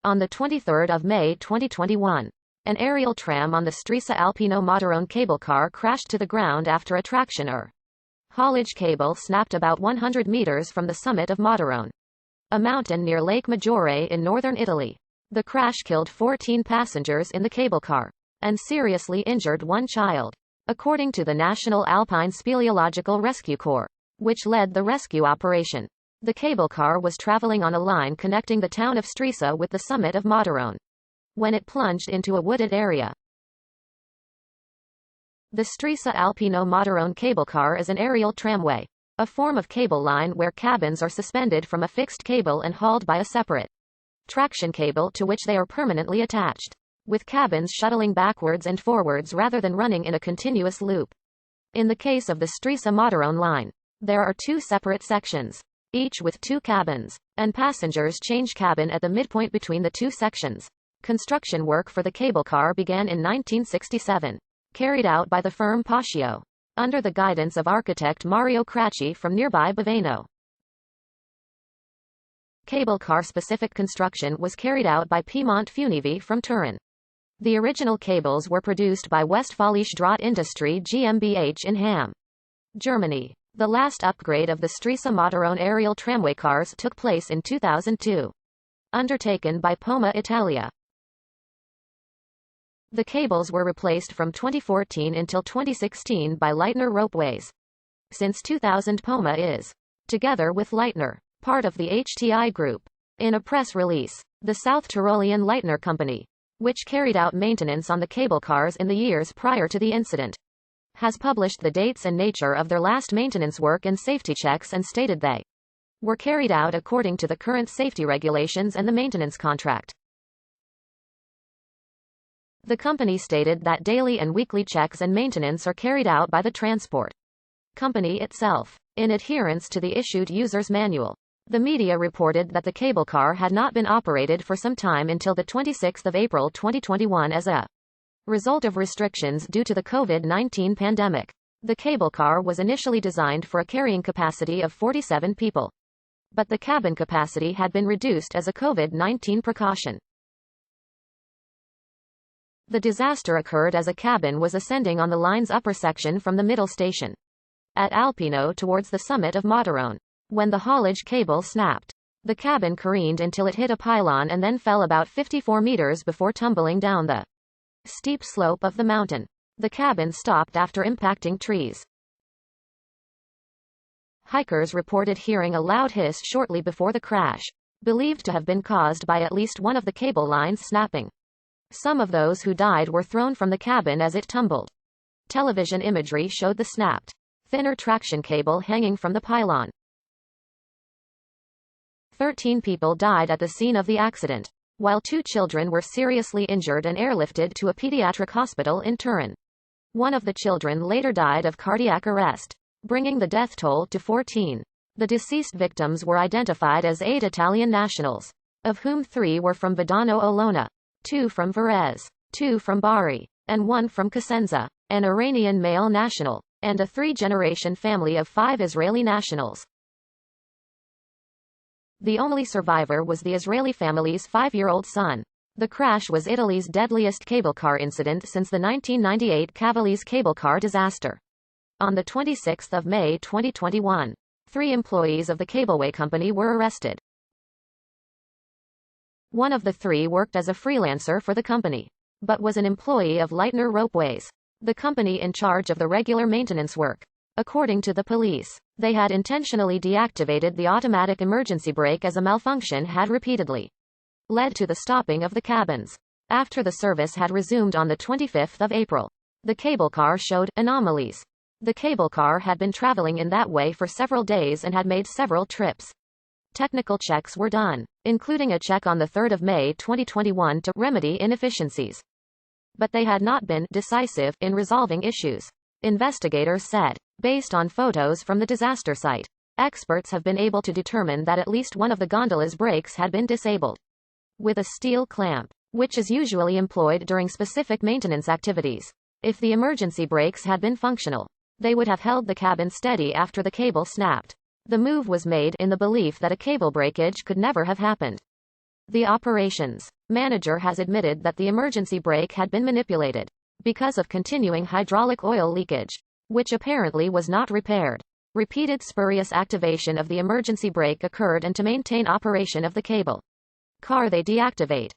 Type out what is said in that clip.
On the 23rd of May 2021, an aerial tram on the Stresa Mottarone cable car crashed to the ground after a traction error. Haulage cable snapped about 100 meters from the summit of Mottarone, a mountain near Lake Maggiore in northern Italy. The crash killed 14 passengers in the cable car and seriously injured one child, according to the National Alpine Speleological Rescue Corps, which led the rescue operation. The cable car was traveling on a line connecting the town of Stresa with the summit of Mottarone when it plunged into a wooded area. The Stresa Mottarone cable car is an aerial tramway, a form of cable line where cabins are suspended from a fixed cable and hauled by a separate traction cable to which they are permanently attached, with cabins shuttling backwards and forwards rather than running in a continuous loop. In the case of the Stresa Mottarone line, there are two separate sections, each with two cabins, and passengers change cabin at the midpoint between the two sections. Construction work for the cable car began in 1967, carried out by the firm Pascio, under the guidance of architect Mario Cracci from nearby Baveno. Cable car specific construction was carried out by Piedmont Funivi from Turin. The original cables were produced by Westfälische Drahtindustrie GmbH in Hamm, Germany. The last upgrade of the Stresa Mottarone aerial tramway cars took place in 2002, undertaken by Poma Italia. The cables were replaced from 2014 until 2016 by Leitner Ropeways. Since 2000, Poma is, together with Leitner, part of the HTI Group. In a press release, the South Tyrolean Leitner Company, which carried out maintenance on the cable cars in the years prior to the incident, has published the dates and nature of their last maintenance work and safety checks and stated they were carried out according to the current safety regulations and the maintenance contract. The company stated that daily and weekly checks and maintenance are carried out by the transport company itself, in adherence to the issued user's manual. The media reported that the cable car had not been operated for some time until the 26th of April 2021 as a result of restrictions due to the COVID-19 pandemic. The cable car was initially designed for a carrying capacity of 47 people, but the cabin capacity had been reduced as a COVID-19 precaution. The disaster occurred as a cabin was ascending on the line's upper section from the middle station at Alpino towards the summit of Mottarone. When the haulage cable snapped, the cabin careened until it hit a pylon and then fell about 54 meters before tumbling down the steep slope of the mountain. The cabin stopped after impacting trees. Hikers reported hearing a loud hiss shortly before the crash, believed to have been caused by at least one of the cable lines snapping. Some of those who died were thrown from the cabin as it tumbled. Television imagery showed the snapped, thinner traction cable hanging from the pylon. 13 people died at the scene of the accident, while 2 children were seriously injured and airlifted to a pediatric hospital in Turin. One of the children later died of cardiac arrest, bringing the death toll to 14. The deceased victims were identified as 8 Italian nationals, of whom 3 were from Vidano Olona, 2 from Varese, 2 from Bari, and 1 from Cosenza, an Iranian male national, and a 3-generation family of 5 Israeli nationals. The only survivor was the Israeli family's 5-year-old son. The crash was Italy's deadliest cable car incident since the 1998 Cavallese cable car disaster. On the 26th of May 2021, 3 employees of the cableway company were arrested. One of the 3 worked as a freelancer for the company, but was an employee of Leitner Ropeways, the company in charge of the regular maintenance work. According to the police, they had intentionally deactivated the automatic emergency brake as a malfunction had repeatedly led to the stopping of the cabins. After the service had resumed on the 25th of April, the cable car showed anomalies. The cable car had been traveling in that way for several days and had made several trips. Technical checks were done, including a check on the 3rd of May 2021 to remedy inefficiencies, but they had not been decisive in resolving issues. Investigators said, based on photos from the disaster site, experts have been able to determine that at least one of the gondola's brakes had been disabled with a steel clamp, which is usually employed during specific maintenance activities. If the emergency brakes had been functional, they would have held the cabin steady after the cable snapped. The move was made in the belief that a cable breakage could never have happened. The operations manager has admitted that the emergency brake had been manipulated because of continuing hydraulic oil leakage, which apparently was not repaired. Repeated spurious activation of the emergency brake occurred, and to maintain operation of the cable car they deactivate